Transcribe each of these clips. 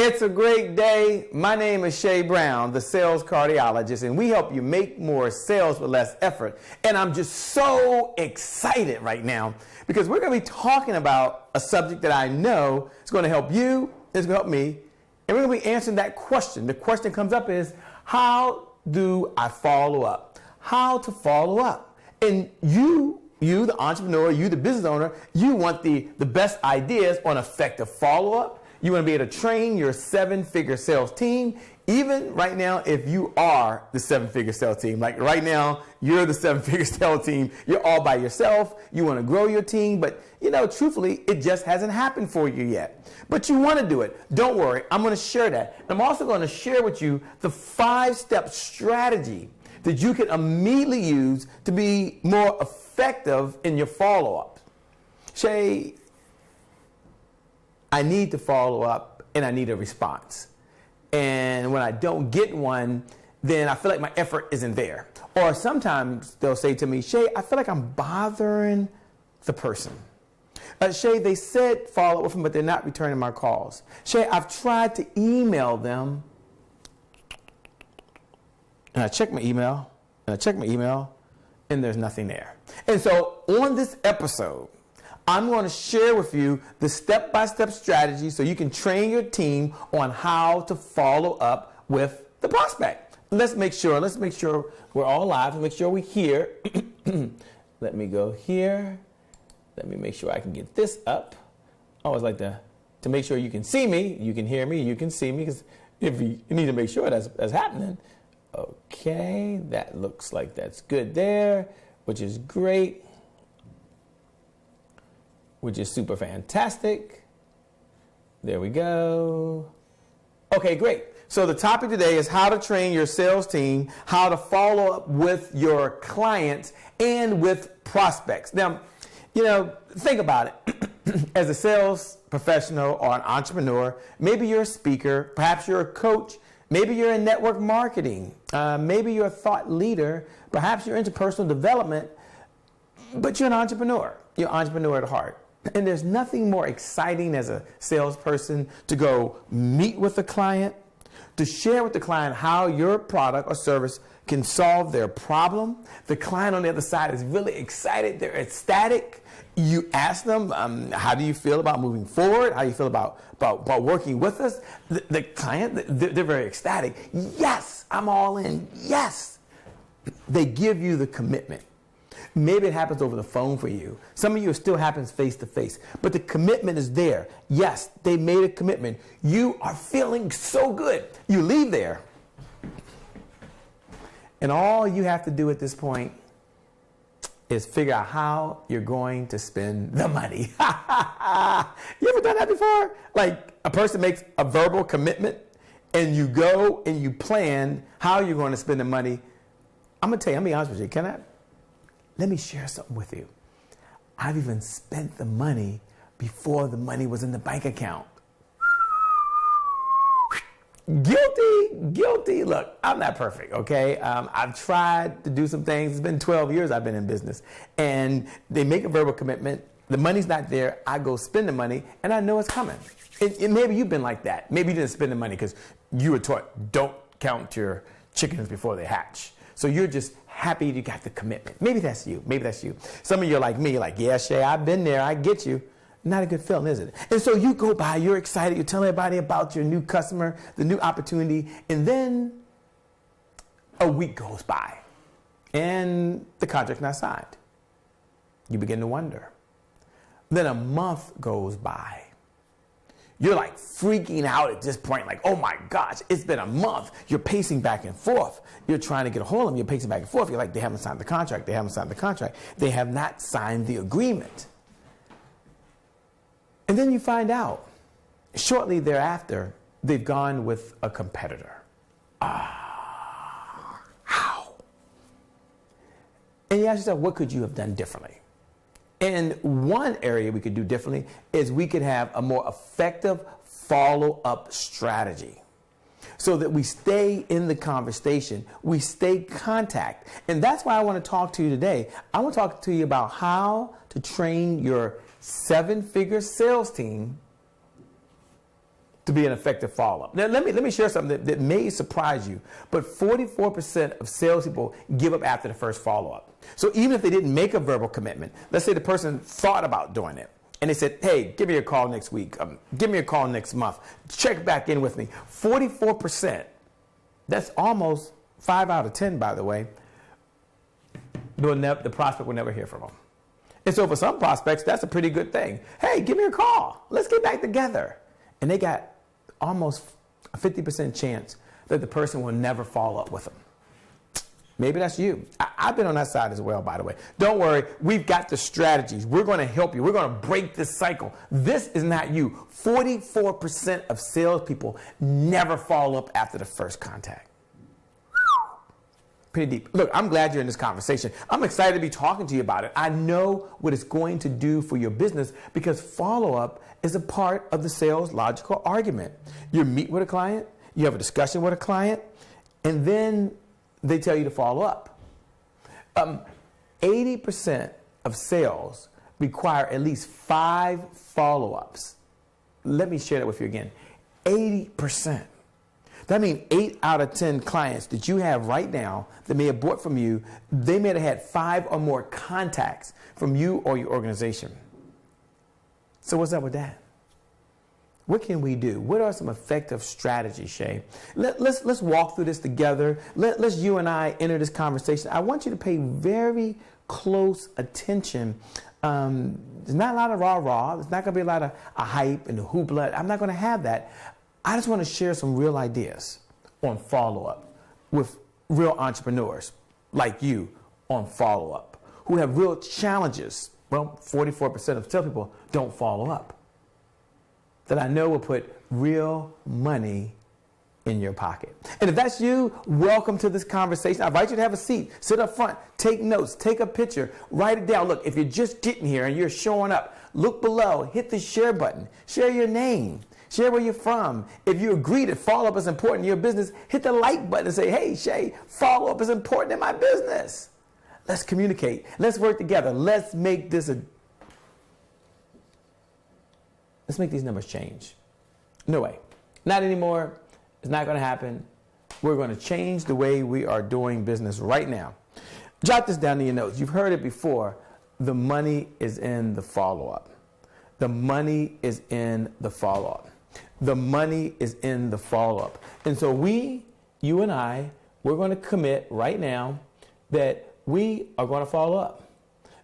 It's a great day. My name is Shay Brown, the sales cardiologist, and we help you make more sales with less effort. And I'm just so excited right now because we're going to be talking about a subject that I know is going to help you, it's going to help me, and we're going to be answering that question. The question comes up is, how do I follow up? How to follow up. And you, the entrepreneur, you, the business owner, you want the best ideas on effective follow-up. You want to be able to train your 7-figure sales team. Even right now, if you are the 7-figure sales team, like right now, you're the 7-figure sales team, you're all by yourself, you want to grow your team, but truthfully, it just hasn't happened for you yet. But you want to do it. Don't worry, I'm going to share that. I'm also going to share with you the 5-step strategy that you can immediately use to be more effective in your follow-up. Shay, I need to follow up and I need a response. And when I don't get one, then I feel like my effort isn't there. Or sometimes they'll say to me, Shay, I feel like I'm bothering the person. Shay, they said follow up with them, but they're not returning my calls. Shay, I've tried to email them. And I check my email, and there's nothing there. And so on this episode, I'm going to share with you the step-by-step strategy so you can train your team on how to follow up with the prospect. Let's make sure we're all live. Let's make sure we're here. Let me go here. Let me make sure I can get this up. I always like to make sure you can see me, you can hear me, you can see me, because if you need to make sure that's happening. Okay, that looks like that's good there, which is great. Which is super fantastic. There we go. Okay, great. So the topic today is how to train your sales team, how to follow up with your clients and with prospects. Now, think about it. As a sales professional or an entrepreneur, maybe you're a speaker, perhaps you're a coach, maybe you're in network marketing, maybe you're a thought leader, perhaps you're into personal development, but you're an entrepreneur. You're an entrepreneur at heart. And there's nothing more exciting as a salesperson to go meet with a client, to share with the client how your product or service can solve their problem. The client on the other side is really excited. They're ecstatic. You ask them, how do you feel about moving forward? How do you feel about working with us? The client, they're very ecstatic. Yes, I'm all in. Yes. They give you the commitment. Maybe it happens over the phone for you. Some of you, it still happens face to face. But the commitment is there. Yes, they made a commitment. You are feeling so good. You leave there. And all you have to do at this point is figure out how you're going to spend the money. You ever done that before? Like a person makes a verbal commitment and you go and you plan how you're going to spend the money. I'm going to tell you, I'm going to be honest with you. Can I? Let me share something with you. I've even spent the money before the money was in the bank account. Guilty. Look, I'm not perfect, okay? I've tried to do some things. It's been 12 years I've been in business. And they make a verbal commitment. The money's not there. I go spend the money, and I know it's coming. And maybe you've been like that. Maybe you didn't spend the money because you were taught, don't count your chickens before they hatch. So you're just happy you got the commitment. Maybe that's you. Some of you are like me. You're like, yeah, Shay, I've been there. I get you. Not a good feeling, is it? And so you go by, you're excited. You're telling everybody about your new customer, the new opportunity. And then a week goes by and the contract's not signed. You begin to wonder. Then a month goes by. You're like freaking out at this point, like, oh my gosh, it's been a month. You're pacing back and forth. You're trying to get a hold of them. You're pacing back and forth. You're like, they haven't signed the contract. They have not signed the agreement. And then you find out, shortly thereafter, they've gone with a competitor. How? And you ask yourself, what could you have done differently? And one area we could do differently is we could have a more effective follow-up strategy so that we stay in the conversation, we stay contact. And that's why I want to talk to you today. I want to talk to you about how to train your 7-figure sales team to be an effective follow-up. Now, let me share something that may surprise you, but 44% of salespeople give up after the first follow-up. So even if they didn't make a verbal commitment, let's say the person thought about doing it, and they said, hey, give me a call next week, give me a call next month, check back in with me. 44%, that's almost 5 out of 10, by the way, the prospect will never hear from them. And so for some prospects, that's a pretty good thing. Hey, give me a call. Let's get back together. And they got almost a 50% chance that the person will never follow up with them. Maybe that's you. I've been on that side as well, by the way. Don't worry. We've got the strategies. We're going to help you. We're going to break this cycle. This is not you. 44% of salespeople never follow up after the first contact. Pretty deep. Look, I'm glad you're in this conversation. I'm excited to be talking to you about it. I know what it's going to do for your business because follow-up is a part of the sales logical argument. You meet with a client, you have a discussion with a client, and then they tell you to follow up. 80% of sales require at least 5 follow-ups. Let me share that with you again. 80%. That means 8 out of 10 clients that you have right now that may have bought from you, they may have had 5 or more contacts from you or your organization. So what's up with that? What can we do? What are some effective strategies, Shay? Let's walk through this together. Let's you and I enter this conversation. I want you to pay very close attention. There's not a lot of rah-rah. There's not going to be a lot of hype and the hoopla. I'm not going to have that. I just want to share some real ideas on follow-up with real entrepreneurs like you on follow-up who have real challenges. Well, 44% of salespeople don't follow up. That I know will put real money in your pocket. And if that's you, welcome to this conversation. I invite you to have a seat, sit up front, take notes, take a picture, write it down. Look, if you're just getting here and you're showing up, look below, hit the share button, share your name. Share where you're from. If you agree that follow-up is important in your business, hit the like button and say, hey, Shay, follow-up is important in my business. Let's communicate. Let's work together. Let's make these numbers change. No way. Not anymore. It's not going to happen. We're going to change the way we are doing business right now. Jot this down in your notes. You've heard it before. The money is in the follow-up. The money is in the follow-up. The money is in the follow-up. And so you and I, we're going to commit right now that we are going to follow up.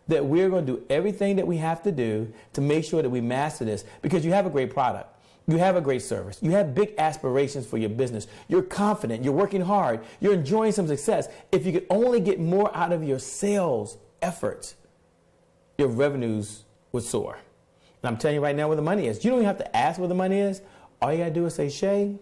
That we're going to do everything that we have to do to make sure that we master this because you have a great product. You have a great service. You have big aspirations for your business. You're confident. You're working hard. You're enjoying some success. If you could only get more out of your sales efforts, your revenues would soar. And I'm telling you right now where the money is. You don't even have to ask where the money is. All you got to do is say, Shay,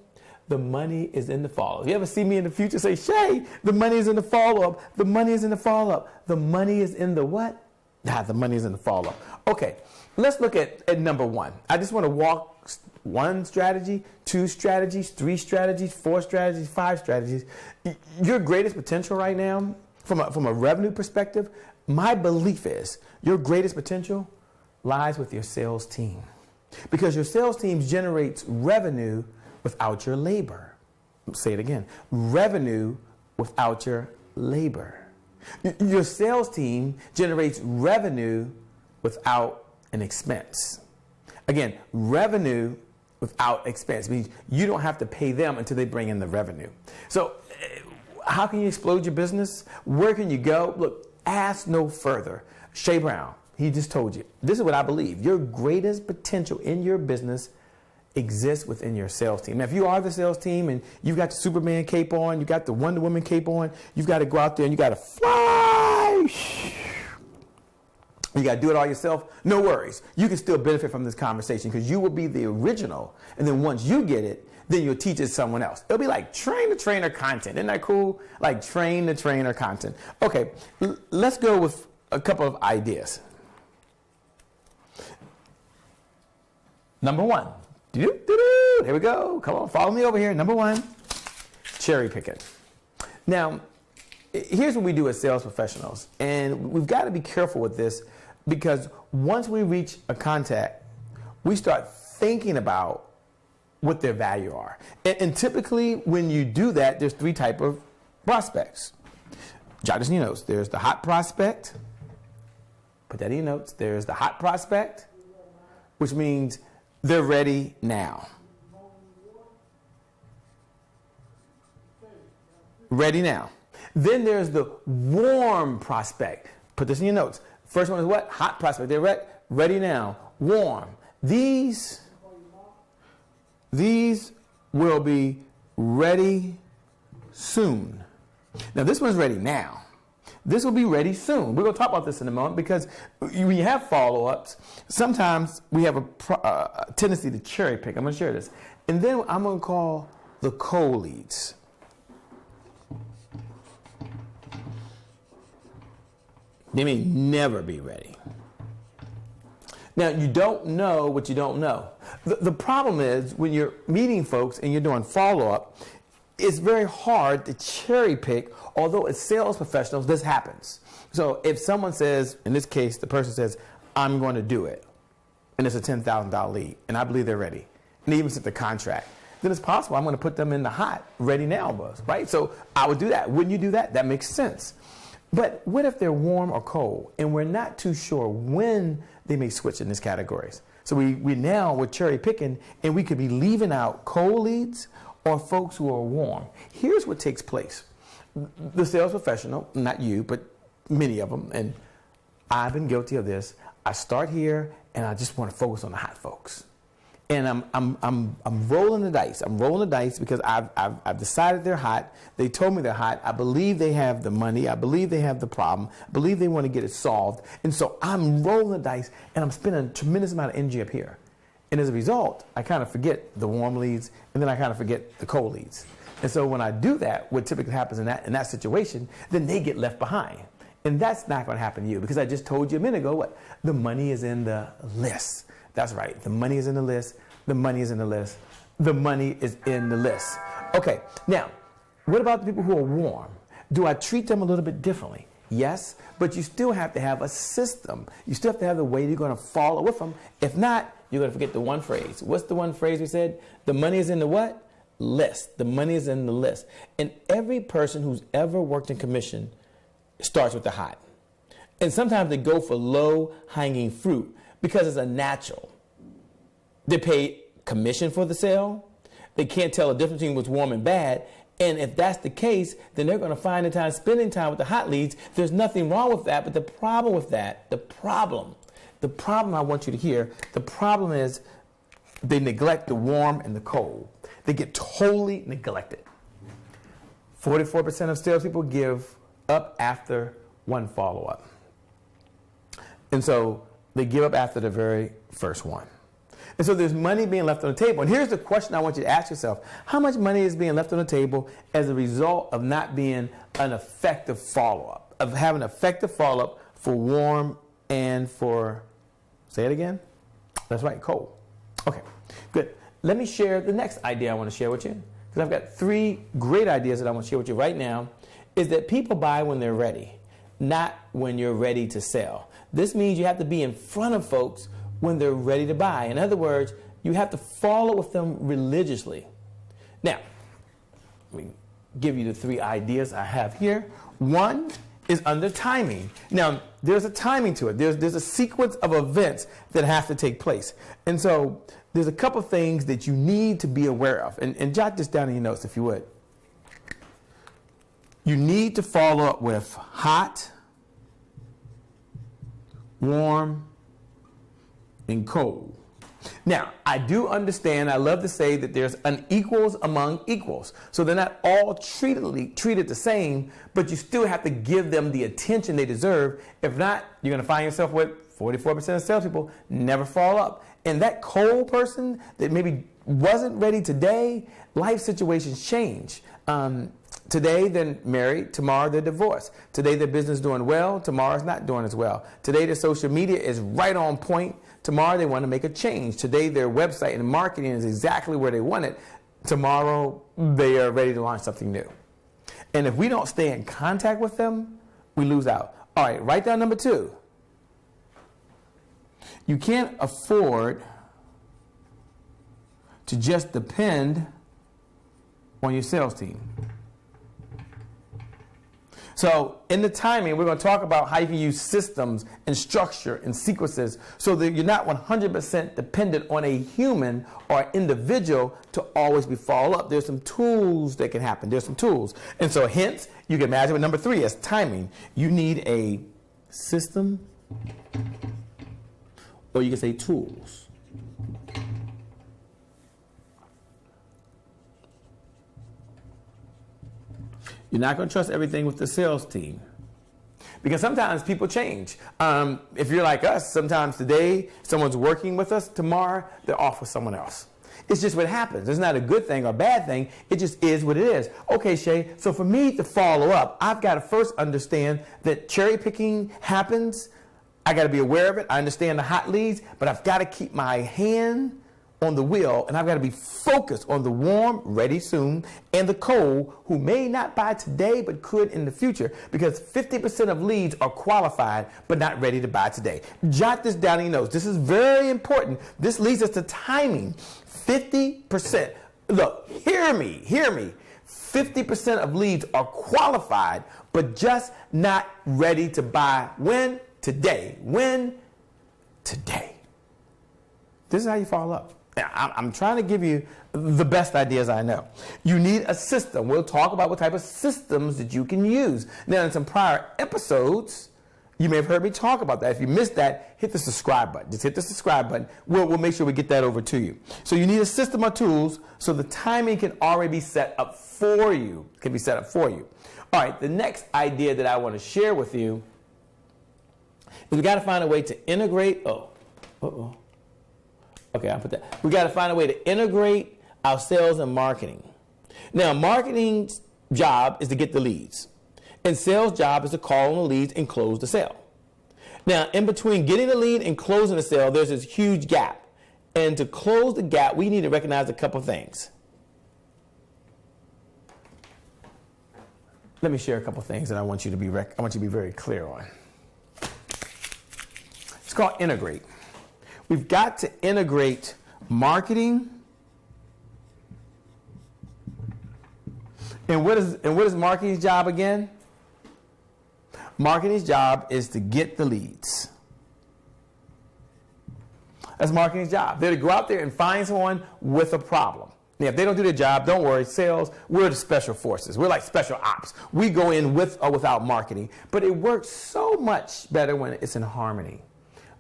the money is in the follow-up. If you ever see me in the future, say, Shay, the money is in the follow-up. The money is in the follow-up. The money is in the what? The money is in the follow-up. Okay, let's look at number 1. I just want to walk 1 strategy, 2 strategies, 3 strategies, 4 strategies, 5 strategies. Your greatest potential right now, from a revenue perspective, my belief is your greatest potential lies with your sales team. Because your sales team generates revenue without your labor. Say it again. Revenue without your labor. Your sales team generates revenue without an expense. Again, revenue without expense means you don't have to pay them until they bring in the revenue. So how can you explode your business? Where can you go? Look, ask no further. Shay Brown, he just told you. This is what I believe. Your greatest potential in your business exists within your sales team. Now, if you are the sales team and you've got the Superman cape on, you got the Wonder Woman cape on, you've got to go out there and you got to fly. You got to do it all yourself. No worries. You can still benefit from this conversation because you will be the original. And then once you get it, then you'll teach it to someone else. It'll be like train the trainer content. Isn't that cool? Like train the trainer content. Okay, let's go with a couple of ideas. Number 1. Here we go. Come on, follow me over here. Number 1, cherry picking. Now, here's what we do as sales professionals. And we've got to be careful with this because once we reach a contact, we start thinking about what their value are. And typically when you do that, there's three types of prospects. Jot this in your notes. There's the hot prospect. Put that in your notes. There's the hot prospect, which means they're ready now. Ready now. Then there's the warm prospect. Put this in your notes. First one is what? Hot prospect. They're ready now. Warm. These will be ready soon. Now this one's ready now. This will be ready soon. We're going to talk about this in a moment because when you have follow-ups, sometimes we have a tendency to cherry pick. I'm going to share this. And then I'm going to call the cold leads. They may never be ready. Now, you don't know what you don't know. The problem is when you're meeting folks and you're doing follow-up, it's very hard to cherry pick, although as sales professionals, this happens. So if someone says, in this case, the person says, I'm going to do it, and it's a $10,000 lead, and I believe they're ready, and even sent the contract, then it's possible I'm going to put them in the hot, ready now buzz, right? So I would do that. Wouldn't you do that? That makes sense. But what if they're warm or cold, and we're not too sure when they may switch in these categories? So we're cherry picking, and we could be leaving out cold leads or folks who are warm. Here's what takes place. The sales professional, not you, but many of them, and I've been guilty of this. I start here, and I just want to focus on the hot folks. And I'm rolling the dice. I'm rolling the dice because I've decided they're hot. They told me they're hot. I believe they have the money. I believe they have the problem. I believe they want to get it solved. And so I'm rolling the dice, and I'm spending a tremendous amount of energy up here. And as a result, I kind of forget the warm leads, and then I kind of forget the cold leads. And so when I do that, what typically happens in that situation, then they get left behind. And that's not going to happen to you because I just told you a minute ago what? The money is in the list. That's right. The money is in the list. The money is in the list. The money is in the list. Okay. Now, what about the people who are warm? Do I treat them a little bit differently? Yes, but you still have to have a system. You still have to have the way you're going to follow with them. If not, you're going to forget the one phrase. What's the one phrase we said? The money is in the what? List. The money is in the list. And every person who's ever worked in commission starts with the hot. And sometimes they go for low-hanging fruit because it's a natural. They pay commission for the sale. They can't tell the difference between what's warm and bad. And if that's the case, then they're going to find the time spending time with the hot leads. There's nothing wrong with that. But the problem with that, the problem I want you to hear, the problem is they neglect the warm and the cold. They get totally neglected. 44% of salespeople give up after one follow-up. And so they give up after the very first one. And so there's money being left on the table. And here's the question I want you to ask yourself. How much money is being left on the table as a result of not being an effective follow-up, of having effective follow-up for warm and for, say it again? That's right, cold. Okay, good. Let me share the next idea I want to share with you. Because I've got three great ideas that I want to share with you right now. Is that people buy when they're ready, not when you're ready to sell. This means you have to be in front of folks when they're ready to buy. In other words, you have to follow with them religiously. Now, let me give you the three ideas I have here. One is under timing. Now, there's a timing to it. There's a sequence of events that have to take place. And so there's a couple things that you need to be aware of. And jot this down in your notes if you would. You need to follow up with hot, warm, and cold. Now, I do understand, I love to say that there's unequals among equals. So they're not all treated the same, but you still have to give them the attention they deserve. If not, you're going to find yourself with 44% of salespeople never follow up. And that cold person that maybe wasn't ready today, life situations change. Today they're married, tomorrow they're divorced. Today their business is doing well, tomorrow it's not doing as well. Today their social media is right on point, tomorrow they want to make a change. Today their website and marketing is exactly where they want it. Tomorrow they are ready to launch something new. And if we don't stay in contact with them, we lose out. All right, write down number 2. You can't afford to just depend on your sales team. So in the timing, we're going to talk about how you can use systems and structure and sequences so that you're not 100% dependent on a human or individual to always be follow up. There's some tools that can happen. There's some tools. And so hence, you can imagine with number 3 as timing. You need a system, or you can say tools. You're not going to trust everything with the sales team because sometimes people change. If you're like us, sometimes today someone's working with us, tomorrow they're off with someone else. It's just what happens. It's not a good thing or bad thing. It just is what it is. Okay, Shay, so for me to follow up, I've got to first understand that cherry picking happens. I got to be aware of it. I understand the hot leads, but I've got to keep my hand on the wheel, and I've got to be focused on the warm, ready soon, and the cold, who may not buy today but could in the future, because 50% of leads are qualified but not ready to buy today. Jot this down in your notes. This is very important. This leads us to timing. 50%. Look, hear me. 50% of leads are qualified but just not ready to buy. When? Today. When? Today. This is how you follow up. I'm trying to give you the best ideas I know. You need a system. We'll talk about what type of systems that you can use. Now, in some prior episodes, you may have heard me talk about that. If you missed that, hit the subscribe button. Just hit the subscribe button. We'll make sure we get that over to you. So you need a system of tools so the timing can already be set up for you. Can be set up for you. All right, the next idea that I want to share with you is we got to find a way to integrate. Okay, I'll put that. We got to find a way to integrate our sales and marketing. Now, marketing's job is to get the leads, and sales' job is to call on the leads and close the sale. Now, in between getting the lead and closing the sale, there's this huge gap. And to close the gap, we need to recognize a couple things. Let me share a couple things that I want you to be very clear on. It's called integrate. We've got to integrate marketing. And what is marketing's job again? Marketing's job is to get the leads. That's marketing's job. They're to go out there and find someone with a problem. Now, if they don't do their job, don't worry. Sales, we're the special forces. We're like special ops. We go in with or without marketing. But it works so much better when it's in harmony.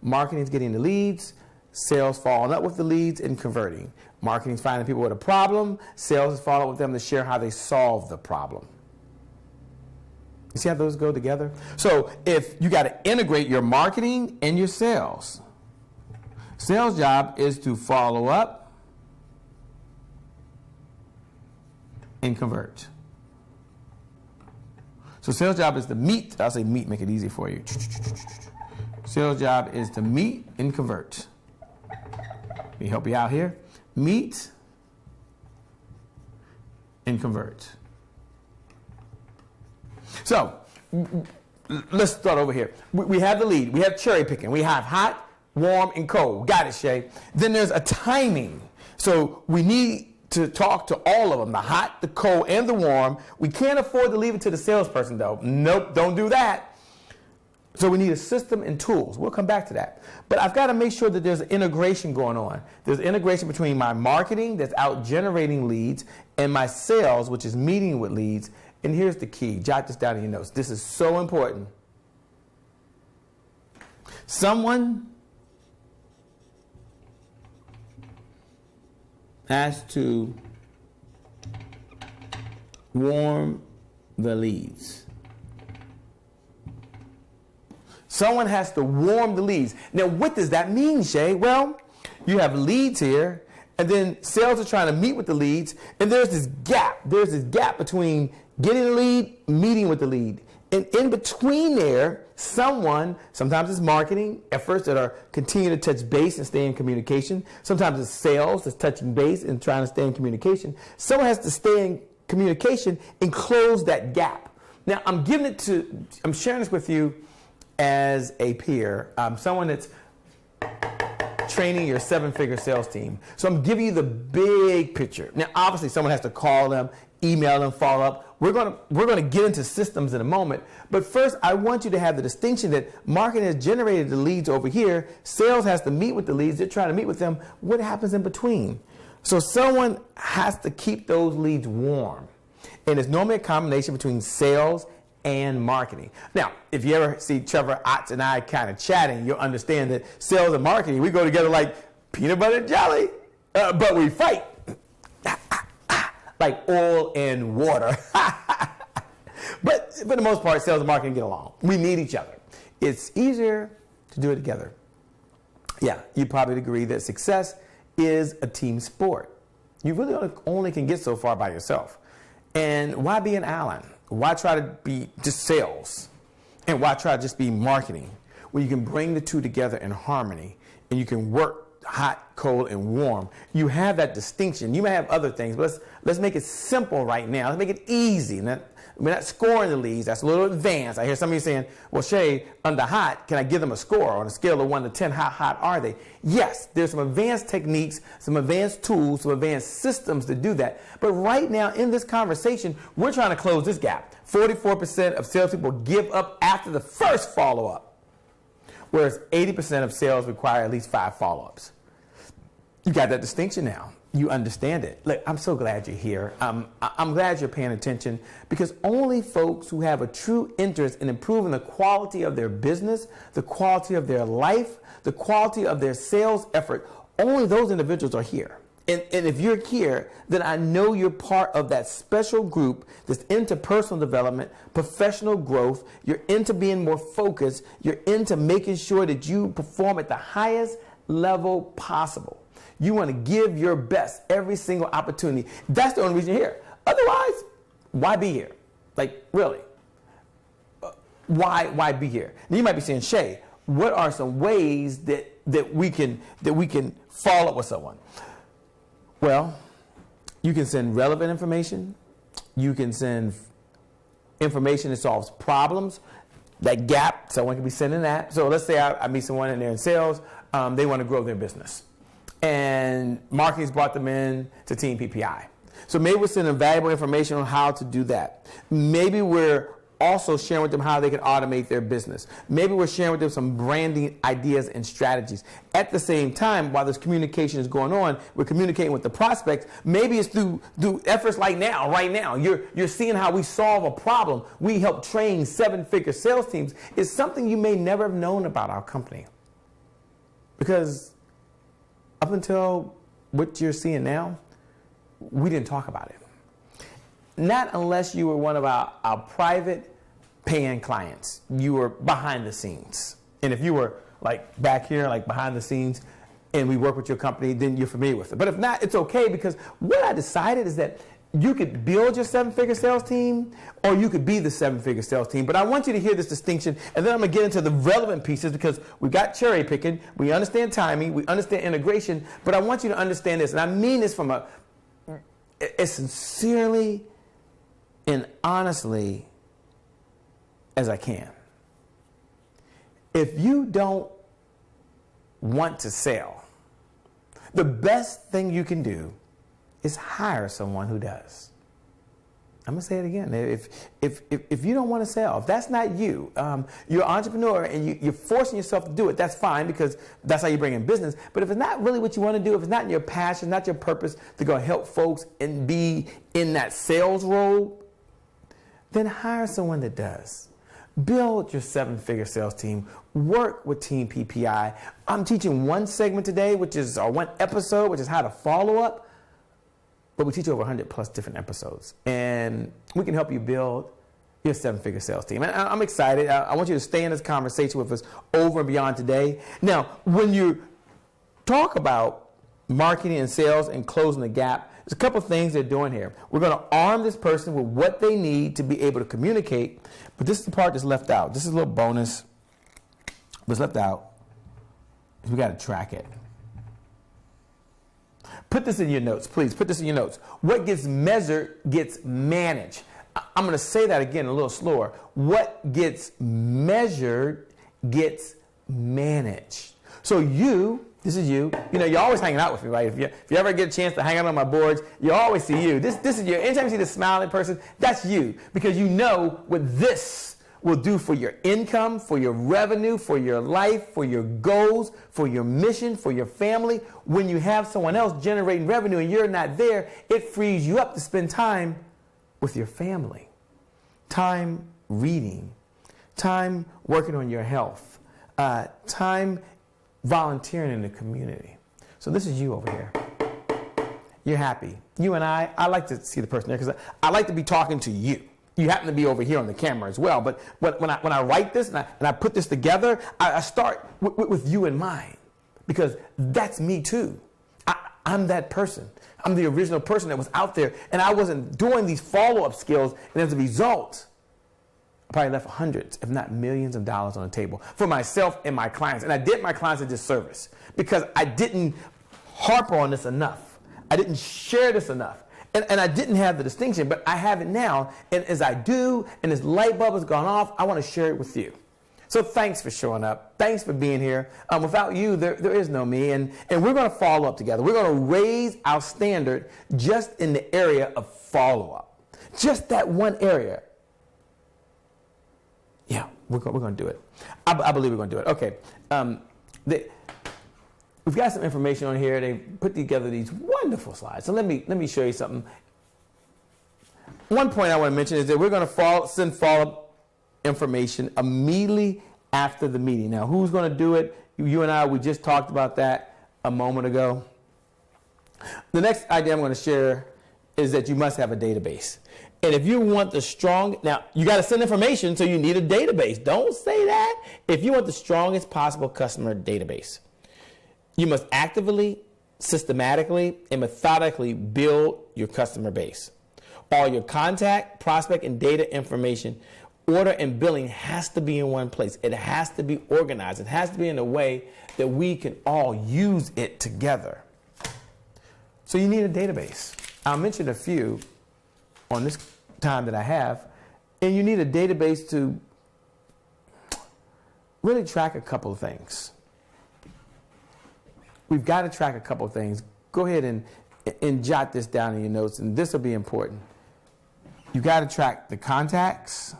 Marketing is getting the leads, sales following up with the leads and converting. Marketing is finding people with a problem, sales is following up with them to share how they solve the problem. You see how those go together? So if you got to integrate your marketing and your sales. Sales job is to follow up and convert. So sales job is to meet. I'll say meet, make it easy for you. Sales job is to meet and convert. Let me help you out here. Meet and convert. So let's start over here. We have the lead. We have cherry picking. We have hot, warm, and cold. Got it, Shay. Then there's a timing. So we need to talk to all of them, the hot, the cold, and the warm. We can't afford to leave it to the salesperson, though. Nope, don't do that. So we need a system and tools. We'll come back to that. But I've got to make sure that there's integration going on. There's integration between my marketing that's out generating leads and my sales, which is meeting with leads. And here's the key. Jot this down in your notes. This is so important. Someone has to warm the leads. Someone has to warm the leads. Now, what does that mean, Shay? Well, you have leads here, and then sales are trying to meet with the leads, and there's this gap. There's this gap between getting the lead, meeting with the lead. And in between there, someone, sometimes it's marketing efforts that are continuing to touch base and stay in communication. Sometimes it's sales that's touching base and trying to stay in communication. Someone has to stay in communication and close that gap. Now, I'm sharing this with you as a peer, someone that's training your 7-figure sales team. So I'm giving you the big picture. Now, obviously, someone has to call them, email them, follow up. We're gonna get into systems in a moment. But first, I want you to have the distinction that marketing has generated the leads over here. Sales has to meet with the leads. They're trying to meet with them. What happens in between? So someone has to keep those leads warm. And it's normally a combination between sales and marketing. Now, if you ever see Trevor Otts and I kind of chatting, you'll understand that sales and marketing, we go together like peanut butter and jelly, but we fight like oil and water. But for the most part, sales and marketing get along. We need each other. It's easier to do it together. Yeah, you probably agree that success is a team sport. You really only can get so far by yourself. And why be an Allen? Why try to be just sales? And why try to just be marketing? When you can bring the two together in harmony and you can work hot, cold, and warm. You have that distinction. You may have other things, but let's make it simple right now. Let's make it easy. We're not scoring the leads. That's a little advanced. I hear some of you saying, well, Shay, under hot, can I give them a score on a scale of 1 to 10? How hot are they? Yes, there's some advanced techniques, some advanced tools, some advanced systems to do that. But right now in this conversation, we're trying to close this gap. 44% of salespeople give up after the first follow-up, whereas 80% of sales require at least 5 follow-ups. You got that distinction now. You understand it. Look, I'm so glad you're here. I'm glad you're paying attention, because only folks who have a true interest in improving the quality of their business, the quality of their life, the quality of their sales effort, only those individuals are here. And if you're here, then I know you're part of that special group that's into personal development, professional growth. You're into being more focused. You're into making sure that you perform at the highest level possible. You want to give your best every single opportunity. That's the only reason you're here. Otherwise, why be here? Like, really? Why be here? Now, you might be saying, Shay, what are some ways that we can follow up with someone? Well, you can send relevant information. You can send information that solves problems. That gap, someone can be sending that. So let's say I meet someone and they're in sales. They want to grow their business. And marketing's brought them in to Team PPI. So maybe we're sending valuable information on how to do that. Maybe we're also sharing with them how they can automate their business. Maybe we're sharing with them some branding ideas and strategies. At the same time, while this communication is going on, we're communicating with the prospects. Maybe it's through efforts like now, right now. You're seeing how we solve a problem. We help train 7-figure sales teams. It's something you may never have known about our company. Because up until what you're seeing now, we didn't talk about it. Not unless you were one of our private paying clients. You were behind the scenes. And if you were like back here, like behind the scenes, and we work with your company, then you're familiar with it. But if not, it's okay, because what I decided is that you could build your 7-figure sales team, or you could be the 7-figure sales team. But I want you to hear this distinction, and then I'm going to get into the relevant pieces, because we got cherry picking, we understand timing, we understand integration, but I want you to understand this, and I mean this from as sincerely and honestly as I can. If you don't want to sell, the best thing you can do is hire someone who does. I'm gonna say it again. If you don't want to sell, if that's not you, you're an entrepreneur and you're forcing yourself to do it, that's fine, because that's how you bring in business. But if it's not really what you want to do, if it's not in your passion, not your purpose to go help folks and be in that sales role, then hire someone that does. Build your 7-figure sales team. Work with Team PPI. I'm teaching one segment today, or one episode, which is how to follow up. But we teach over 100 plus different episodes. And we can help you build your 7-figure sales team. And I'm excited. I want you to stay in this conversation with us over and beyond today. Now, when you talk about marketing and sales and closing the gap, there's a couple of things they're doing here. We're going to arm this person with what they need to be able to communicate. But this is the part that's left out. This is a little bonus. What's left out is we got to track it. Put this in your notes, please. Put this in your notes. What gets measured gets managed. I'm going to say that again a little slower. What gets measured gets managed. So you, This is you. You know, you're always hanging out with me, right? If you ever get a chance to hang out on my boards, you always see you. This is you. Anytime you see this smiling person, that's you. Because you know what this will do for your income, for your revenue, for your life, for your goals, for your mission, for your family. When you have someone else generating revenue and you're not there, it frees you up to spend time with your family. Time reading. Time working on your health. Time volunteering in the community. So this is you over here. You're happy. You and I like to see the person there because I like to be talking to you. You happen to be over here on the camera as well. But when I write this and I put this together, I start with you in mind because that's me too. I'm that person. I'm the original person that was out there and I wasn't doing these follow-up skills. And as a result, I probably left hundreds, if not millions of dollars on the table for myself and my clients. And I did my clients a disservice because I didn't harp on this enough. I didn't share this enough. And I didn't have the distinction, but I have it now. And as I do, and this light bulb has gone off, I want to share it with you. So thanks for showing up. Thanks for being here. Without you, there is no me. And we're going to follow up together. We're going to raise our standard just in the area of follow-up. Just that one area. Yeah, we're going to do it. I believe we're going to do it. Okay. We've got some information on here. They put together these wonderful slides. So let me show you something. One point I want to mention is that we're going to send follow-up information immediately after the meeting. Now, who's going to do it? You and I, we just talked about that a moment ago. The next idea I'm going to share is that you must have a database. And if you want the strong, now you got to send information, so you need a database. Don't say that. If you want the strongest possible customer database, you must actively, systematically, and methodically build your customer base. All your contact, prospect, and data information, order and billing has to be in one place. It has to be organized. It has to be in a way that we can all use it together. So you need a database. I'll mention a few on this time that I have, and you need a database to really track a couple of things. We've got to track a couple of things. Go ahead and jot this down in your notes, and this will be important. You got to track the contacts,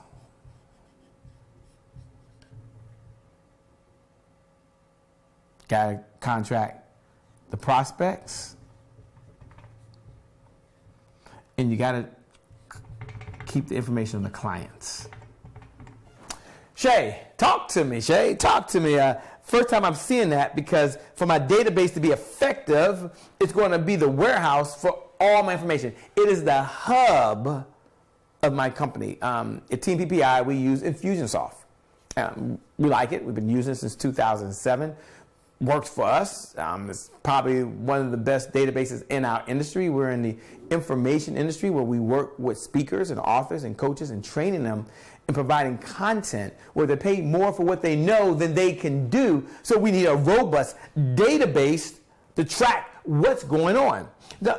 got to contract the prospects, and you got to keep the information on the clients. Shay, talk to me. Shay, talk to me. First time I'm seeing that, because for my database to be effective, it's going to be the warehouse for all my information. It is the hub of my company. At Team PPI, we use Infusionsoft. We like it. We've been using it since 2007. Works for us. It's probably one of the best databases in our industry. We're in the information industry where we work with speakers and authors and coaches and training them and providing content where they're paid more for what they know than they can do. So we need a robust database to track what's going on. Now,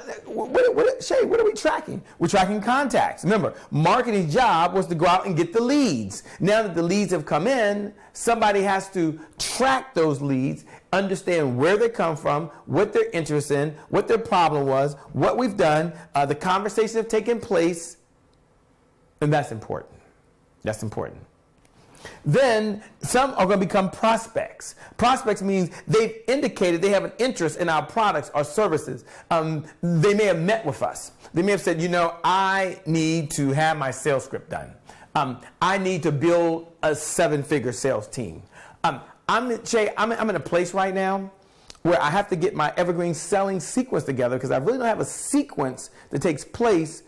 Shay, what are we tracking? We're tracking contacts. Remember, marketing's job was to go out and get the leads. Now that the leads have come in, somebody has to track those leads, understand where they come from, what they're interested in, what their problem was, what we've done, the conversations have taken place, and that's important. That's important. Then some are going to become prospects. Prospects means they've indicated they have an interest in our products or services. They may have met with us. They may have said, you know, I need to have my sales script done. I need to build a 7-figure sales team. I'm in a place right now where I have to get my evergreen selling sequence together because I really don't have a sequence that takes place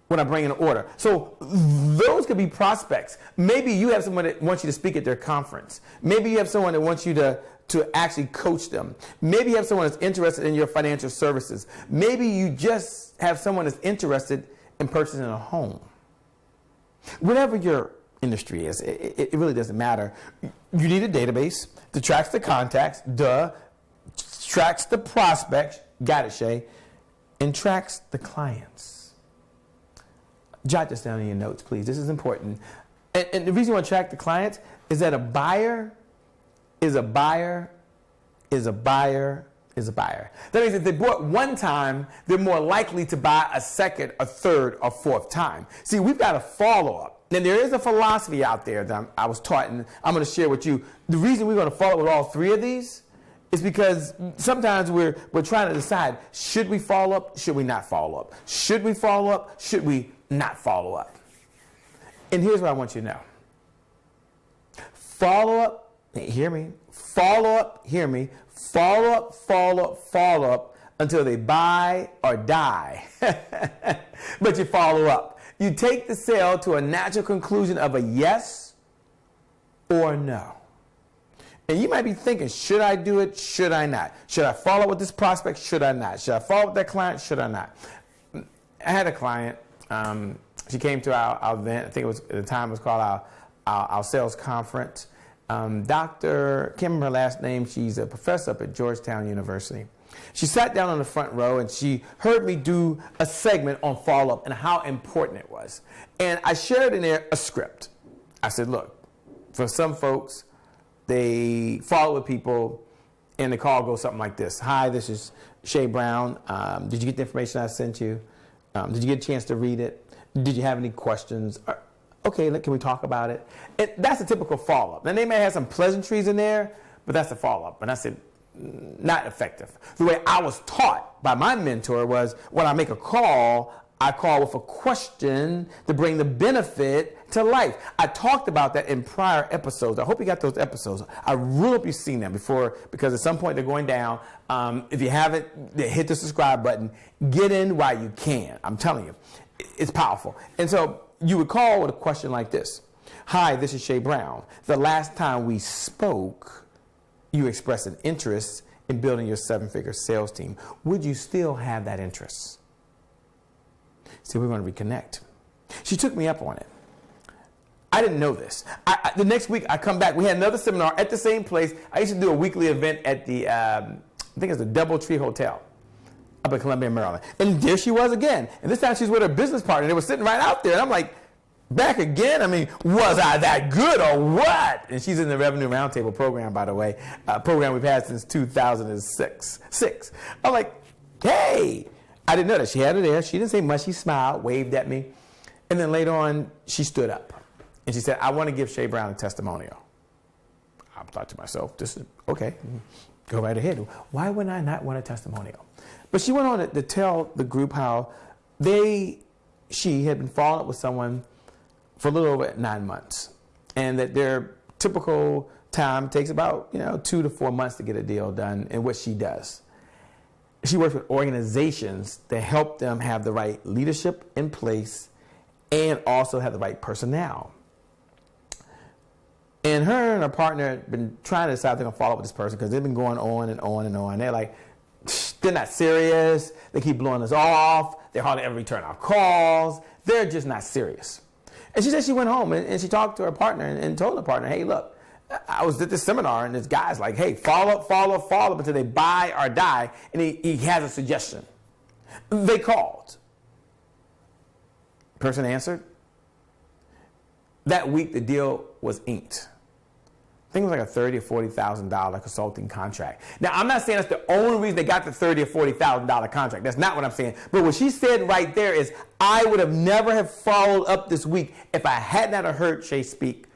when I bring in an order. So those could be prospects. Maybe you have someone that wants you to speak at their conference. Maybe you have someone that wants you to actually coach them. Maybe you have someone that's interested in your financial services. Maybe you just have someone that's interested in purchasing a home. Whatever your industry is, it really doesn't matter. You need a database that tracks the contacts, tracks the prospects, got it, Shay, and tracks the clients. Jot this down in your notes, please. This is important. And the reason you want to track the clients is that a buyer is a buyer is a buyer is a buyer. That means if they bought one time, they're more likely to buy a second, a third, or fourth time. See, we've got a follow-up. And there is a philosophy out there that I was taught, and I'm going to share with you. The reason we're going to follow up with all three of these is because sometimes we're trying to decide, should we follow up, should we not follow up? Should we follow up, should we not follow up? And here's what I want you to know. Follow up, hear me, follow up, hear me, follow up, follow up, follow up until they buy or die. But you follow up. You take the sale to a natural conclusion of a yes or no. And you might be thinking, should I do it? Should I not? Should I follow up with this prospect? Should I not? Should I follow up with that client? Should I not? I had a client. She came to our event. I think it was, at the time, it was called our sales conference. Dr. can't remember her last name. She's a professor up at Georgetown University. She sat down on the front row and she heard me do a segment on follow-up and how important it was. And I shared in there a script. I said, look, for some folks, they follow with people and the call goes something like this. Hi, this is Shay Brown. Did you get the information I sent you? Did you get a chance to read it? Did you have any questions? Okay, can we talk about it? And that's a typical follow-up. Now, they may have some pleasantries in there, but that's a follow-up. And I said, not effective. The way I was taught by my mentor was when I make a call, I call with a question to bring the benefit to life. I talked about that in prior episodes. I hope you got those episodes. I really hope you've seen them before, because at some point they're going down. If you haven't, hit the subscribe button. Get in while you can. I'm telling you, it's powerful. And so you would call with a question like this. Hi, this is Shay Brown. The last time we spoke, you expressed an interest in building your seven-figure sales team. Would you still have that interest? See, we're going to reconnect. She took me up on it. I didn't know this. The next week I come back. We had another seminar at the same place. I used to do a weekly event at the, I think it's the DoubleTree Hotel up in Columbia, Maryland. And there she was again. And this time she's with her business partner. They were sitting right out there. And I'm like, back again? I mean, was I that good or what? And she's in the Revenue Roundtable program, by the way, a program we've had since 2006. I'm like, hey, I didn't know that. She had her there. She didn't say much. She smiled, waved at me. And then later on, she stood up. And she said, I want to give Shay Brown a testimonial. I thought to myself, this is, okay, go right ahead. Why would I not want a testimonial? But she went on to tell the group how she had been following up with someone for a little over 9 months, and that their typical time takes about 2 to 4 months to get a deal done. And what she does, she works with organizations to help them have the right leadership in place and also have the right personnel. And her and her partner had been trying to decide if they're going to follow up with this person because they've been going on and on and on. They're like, they're not serious. They keep blowing us off. They hardly ever return our calls. They're just not serious. And she said she went home and she talked to her partner and told her partner, hey, look, I was at this seminar and this guy's like, hey, follow up until they buy or die. And he has a suggestion. They called. Person answered. That week, the deal was inked. I think it was like a $30,000 or $40,000 consulting contract. Now, I'm not saying that's the only reason they got the $30,000 or $40,000 contract. That's not what I'm saying. But what she said right there is, I would have never have followed up this week if I had not heard Shay speak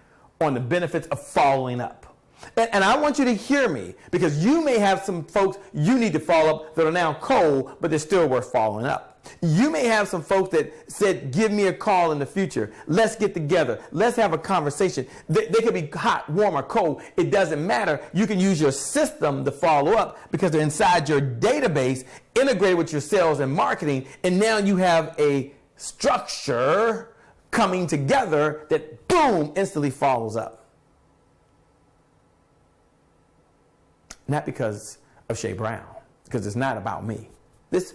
on the benefits of following up. And I want you to hear me, because you may have some folks you need to follow up that are now cold, but they're still worth following up. You may have some folks that said, give me a call in the future. Let's get together. Let's have a conversation. They could be hot, warm, or cold. It doesn't matter. You can use your system to follow up because they're inside your database, integrated with your sales and marketing, and now you have a structure coming together that, boom, instantly follows up. Not because of Shay Brown, because it's not about me. This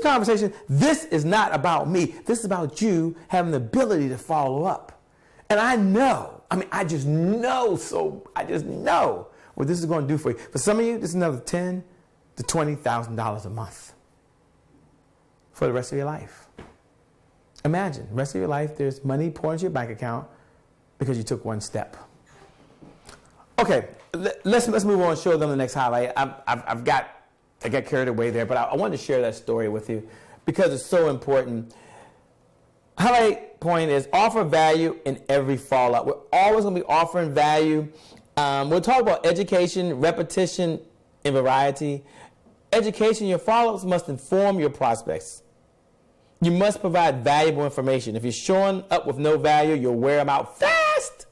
conversation, this is not about me. This is about you having the ability to follow up. And I just know what this is going to do for you. For some of you, this is another $10,000 to $20,000 a month for the rest of your life. Imagine, the rest of your life, there's money pouring into your bank account because you took one step. Okay, let's move on and show them the next highlight. I got carried away there, but I wanted to share that story with you because it's so important. Highlight point is offer value in every follow-up. We're always going to be offering value. We'll talk about education, repetition, and variety. Education, your follow-ups must inform your prospects. You must provide valuable information. If you're showing up with no value, you'll wear them out fast.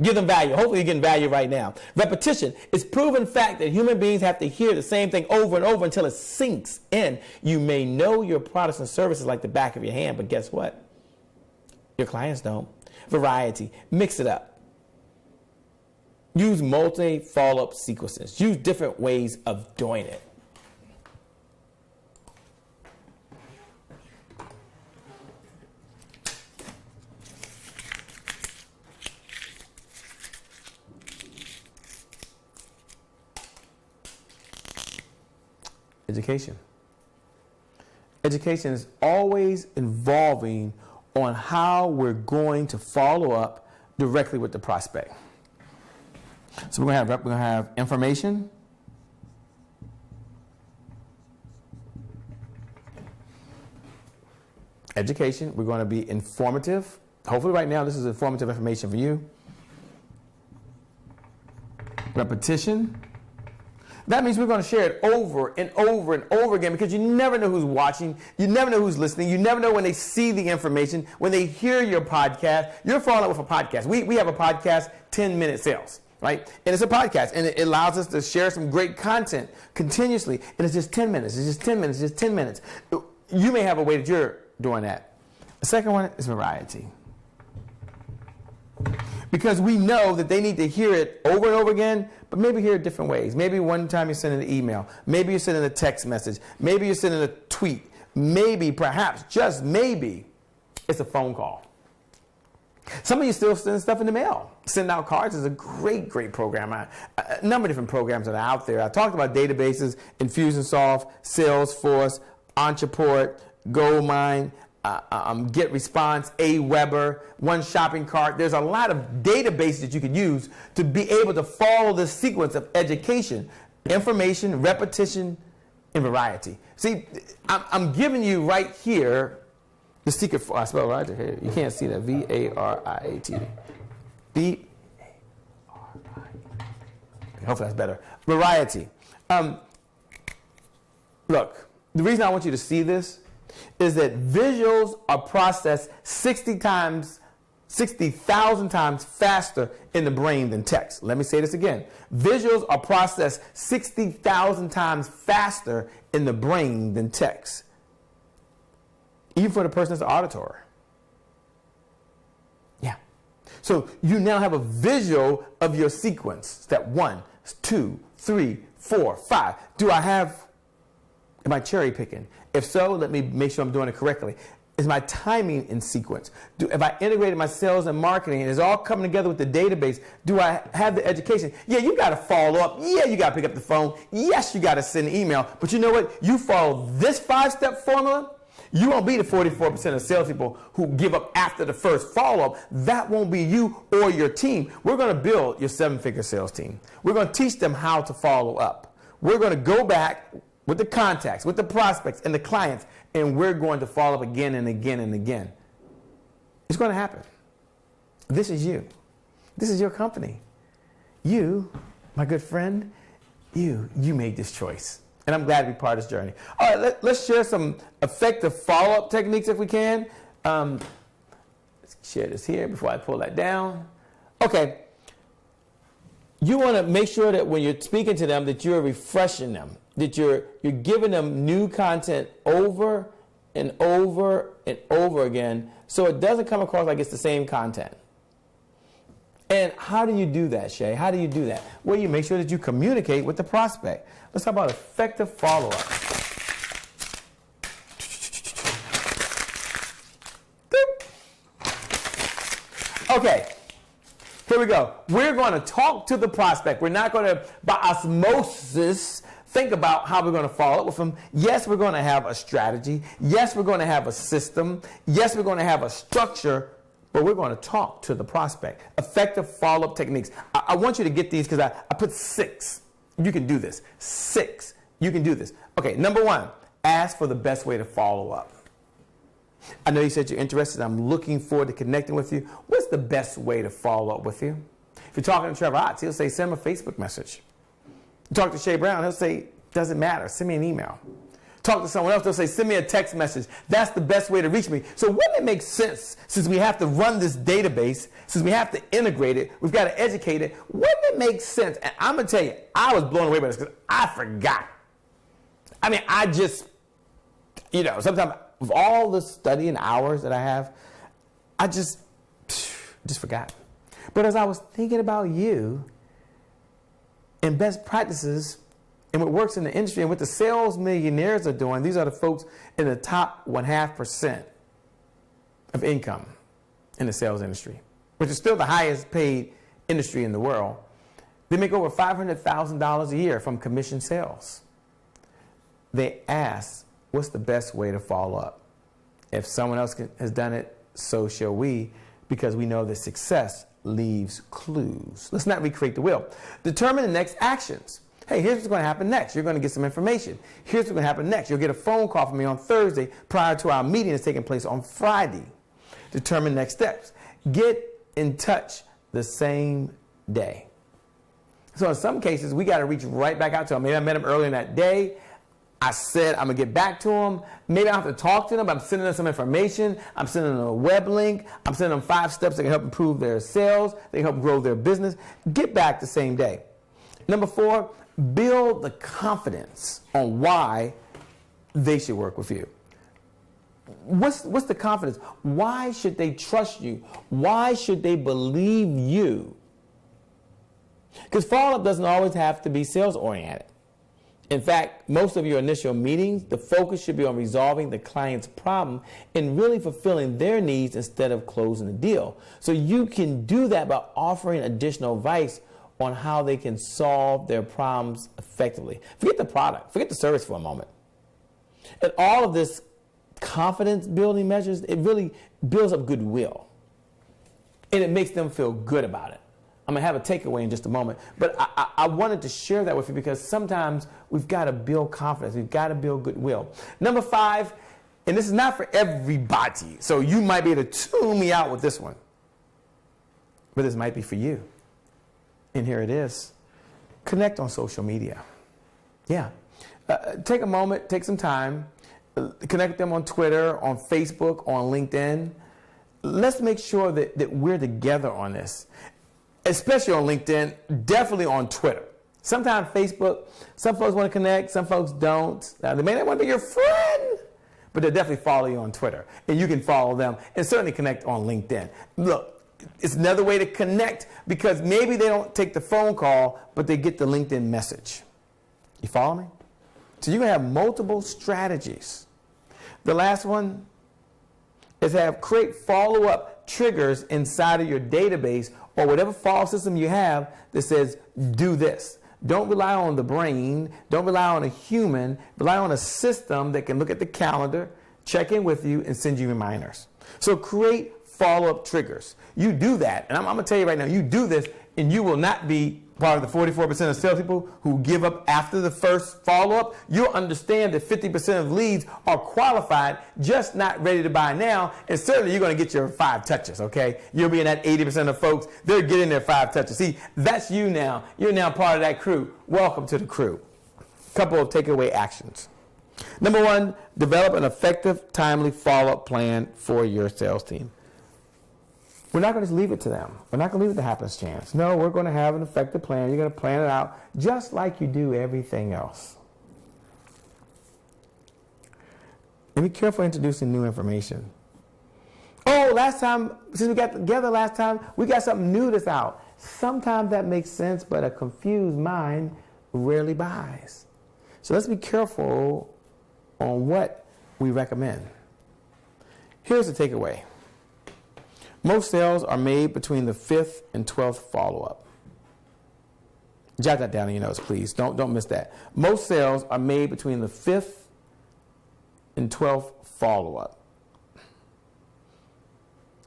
Give them value. Hopefully you're getting value right now. Repetition. It's proven fact that human beings have to hear the same thing over and over until it sinks in. You may know your products and services like the back of your hand, but guess what? Your clients don't. Variety. Mix it up. Use multi-follow-up sequences. Use different ways of doing it. Education. Education is always involving on how we're going to follow up directly with the prospect. So we're going to have information, education. We're going to be informative. Hopefully right now this is informative information for you. Repetition. That means we're going to share it over and over and over again because you never know who's watching. You never know who's listening. You never know when they see the information, when they hear your podcast. You're following up with a podcast. We have a podcast, 10-Minute Sales, right? And it's a podcast, and it allows us to share some great content continuously. And it's just 10 minutes. It's just 10 minutes. It's just 10 minutes. You may have a way that you're doing that. The second one is variety. Because we know that they need to hear it over and over again, but maybe hear it different ways. Maybe one time you're sending an email. Maybe you're sending a text message. Maybe you're sending a tweet. Maybe, perhaps, just maybe, it's a phone call. Some of you still send stuff in the mail. Sending out cards is a great, great program. A number of different programs that are out there. I talked about databases, Infusionsoft, Salesforce, Entreport, Goldmine, GetResponse, Aweber, One Shopping Cart. There's a lot of databases that you can use to be able to follow the sequence of education, information, repetition, and variety. See, I'm giving you right here the secret. I spell right here. You can't see that. V-A-R-I-A-T. V-A-R-I-A-T. Hopefully that's better. Variety. Look, the reason I want you to see this is that visuals are processed 60,000 times faster in the brain than text. Let me say this again. Visuals are processed 60,000 times faster in the brain than text. Even for the person that's auditory. Yeah. So you now have a visual of your sequence. Step 1, 2, 3, 4, 5. Am I cherry picking? If so, let me make sure I'm doing it correctly. Is my timing in sequence? Have I integrated my sales and marketing and it's all coming together with the database? Do I have the education? Yeah, you got to follow up. Yeah, you got to pick up the phone. Yes, you got to send an email. But you know what? You follow this 5-step formula, you won't be the 44% of salespeople who give up after the first follow-up. That won't be you or your team. We're going to build your 7-figure sales team. We're going to teach them how to follow up. We're going to go back with the contacts, with the prospects and the clients, and we're going to follow up again and again and again. It's going to happen. This is you. This is your company. You, my good friend, you made this choice. And I'm glad to be part of this journey. All right, let's share some effective follow-up techniques if we can. Let's share this here before I pull that down. Okay. You want to make sure that when you're speaking to them that you're refreshing them, that you're giving them new content over and over and over again so it doesn't come across like it's the same content. And how do you do that, Shay? How do you do that? Well, you make sure that you communicate with the prospect. Let's talk about effective follow-up. Okay. Here we go. We're going to talk to the prospect. We're not going to, by osmosis, think about how we're going to follow up with them. Yes, we're going to have a strategy. Yes, we're going to have a system. Yes, we're going to have a structure but we're going to talk to the prospect. Effective follow-up techniques. I want you to get these because I put 6. You can do this. 6. You can do this. Okay, number 1, ask for the best way to follow up. I know you said you're interested. I'm looking forward to connecting with you. What's the best way to follow up with you? If you're talking to Trevor Otts, he'll say, send him a Facebook message. You talk to Shay Brown, he'll say, doesn't matter, send me an email. Talk to someone else, they'll say, send me a text message. That's the best way to reach me. So wouldn't it make sense, since we have to run this database, since we have to integrate it, we've got to educate it, wouldn't it make sense? And I'm going to tell you, I was blown away by this because I forgot. I mean, I just, sometimes with all the study and hours that I have, I just forgot. But as I was thinking about you and best practices and what works in the industry and what the sales millionaires are doing, these are the folks in the top 0.5% of income in the sales industry, which is still the highest paid industry in the world. They make over $500,000 a year from commission sales. They ask, what's the best way to follow up? If someone else has done it, so shall we, because we know that success leaves clues. Let's not recreate the wheel. Determine the next actions. Hey, here's what's going to happen next. You're going to get some information. Here's what's going to happen next. You'll get a phone call from me on Thursday prior to our meeting that's taking place on Friday. Determine next steps. Get in touch the same day. So in some cases, we got to reach right back out to them. Maybe I met them earlier in that day. I said I'm going to get back to them. Maybe I don't have to talk to them, but I'm sending them some information. I'm sending them a web link. I'm sending them 5 steps that can help improve their sales. They can help grow their business. Get back the same day. Number 4, build the confidence on why they should work with you. What's the confidence? Why should they trust you? Why should they believe you? Because follow-up doesn't always have to be sales-oriented. In fact, most of your initial meetings, the focus should be on resolving the client's problem and really fulfilling their needs instead of closing the deal. So you can do that by offering additional advice on how they can solve their problems effectively. Forget the product, forget the service for a moment. And all of this confidence building measures, it really builds up goodwill. And it makes them feel good about it. I'm going to have a takeaway in just a moment. But I wanted to share that with you because sometimes we've got to build confidence. We've got to build goodwill. Number 5, and this is not for everybody, so you might be able to tune me out with this one. But this might be for you. And here it is. Connect on social media. Yeah. Take a moment, take some time. Connect with them on Twitter, on Facebook, on LinkedIn. Let's make sure that we're together on this. Especially on LinkedIn, definitely on Twitter. Sometimes Facebook, some folks want to connect, some folks don't. Now, they may not want to be your friend, but they'll definitely follow you on Twitter. And you can follow them and certainly connect on LinkedIn. Look, it's another way to connect because maybe they don't take the phone call, but they get the LinkedIn message. You follow me? So you're going to have multiple strategies. The last one is create follow-up triggers inside of your database or whatever file system you have that says, do this. Don't rely on the brain. Don't rely on a human. Rely on a system that can look at the calendar, check in with you, and send you reminders. So create follow-up triggers. You do that, and I'm going to tell you right now, you do this, and you will not be part of the 44% of salespeople who give up after the first follow-up. You'll understand that 50% of leads are qualified, just not ready to buy now, and certainly you're going to get your 5 touches, okay? You'll be in that 80% of folks, they're getting their 5 touches. See, that's you now. You're now part of that crew. Welcome to the crew. Couple of takeaway actions. Number 1, develop an effective, timely follow-up plan for your sales team. We're not going to just leave it to them. We're not going to leave it to happenstance. No, we're going to have an effective plan. You're going to plan it out just like you do everything else. And be careful introducing new information. Oh, since we got together last time, we got something new that's out. Sometimes that makes sense, but a confused mind rarely buys. So let's be careful on what we recommend. Here's the takeaway. Most sales are made between the 5th and 12th follow-up. Jot that down in your notes, please. Don't miss that. Most sales are made between the 5th and 12th follow-up.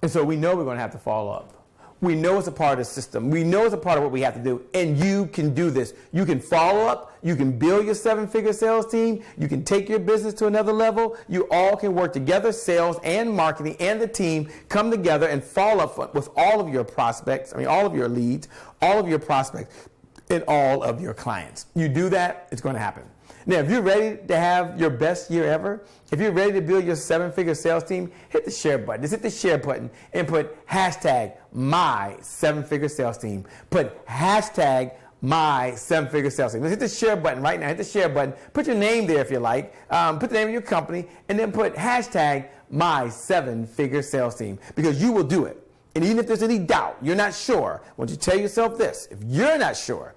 And so we know we're going to have to follow up. We know it's a part of the system. We know it's a part of what we have to do. And you can do this. You can follow up. You can build your 7-figure sales team. You can take your business to another level. You all can work together, sales and marketing and the team come together and follow up with all of your prospects, all of your leads, all of your prospects, and all of your clients. You do that, it's going to happen. Now, if you're ready to have your best year ever, if you're ready to build your 7-figure sales team, hit the share button. Just hit the share button and put hashtag my 7-figure sales team. Put hashtag my 7-figure sales team. Let's hit the share button right now. Hit the share button. Put your name there if you like. Put the name of your company and then put hashtag my 7-figure sales team, because you will do it. And even if there's any doubt, you're not sure, I want you to tell yourself this. If you're not sure,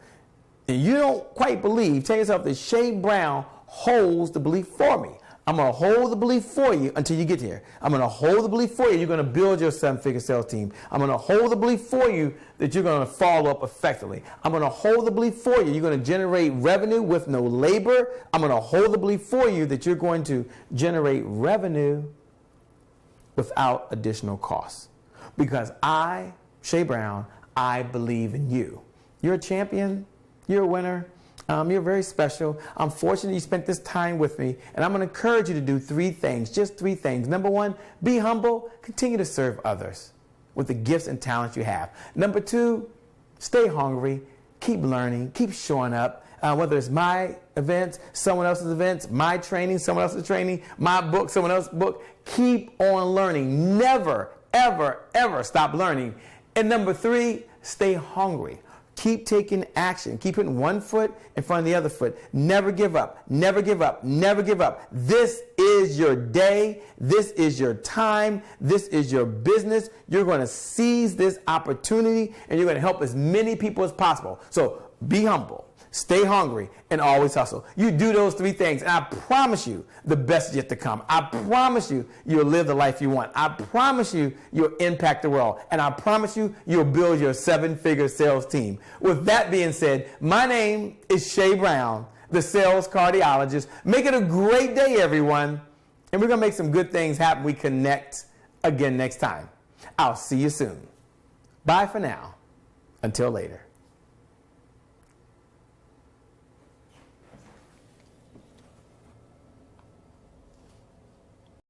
and you don't quite believe, tell yourself that Shay Brown holds the belief for me. I'm going to hold the belief for you until you get here. I'm going to hold the belief for you. You're going to build your 7-figure sales team. I'm going to hold the belief for you that you're going to follow up effectively. I'm going to hold the belief for you. You're going to generate revenue with no labor. I'm going to hold the belief for you that you're going to generate revenue without additional costs. Because I, Shay Brown, I believe in you. You're a champion. You're a winner. You're very special. I'm fortunate you spent this time with me, and I'm going to encourage you to do 3 things, just 3 things. Number 1, be humble. Continue to serve others with the gifts and talents you have. Number 2, stay hungry. Keep learning. Keep showing up. Whether it's my events, someone else's events, my training, someone else's training, my book, someone else's book. Keep on learning. Never, ever, ever stop learning. And number 3, stay hungry. Keep taking action. Keep putting one foot in front of the other foot. Never give up. Never give up. Never give up. This is your day. This is your time. This is your business. You're going to seize this opportunity and you're going to help as many people as possible. So be humble. Stay hungry and always hustle. You do those 3 things, and I promise you the best is yet to come. I promise you you'll live the life you want. I promise you you'll impact the world. And I promise you you'll build your 7-figure sales team. With that being said, my name is Shay Brown, the sales cardiologist. Make it a great day, everyone. And we're going to make some good things happen. We connect again next time. I'll see you soon. Bye for now. Until later.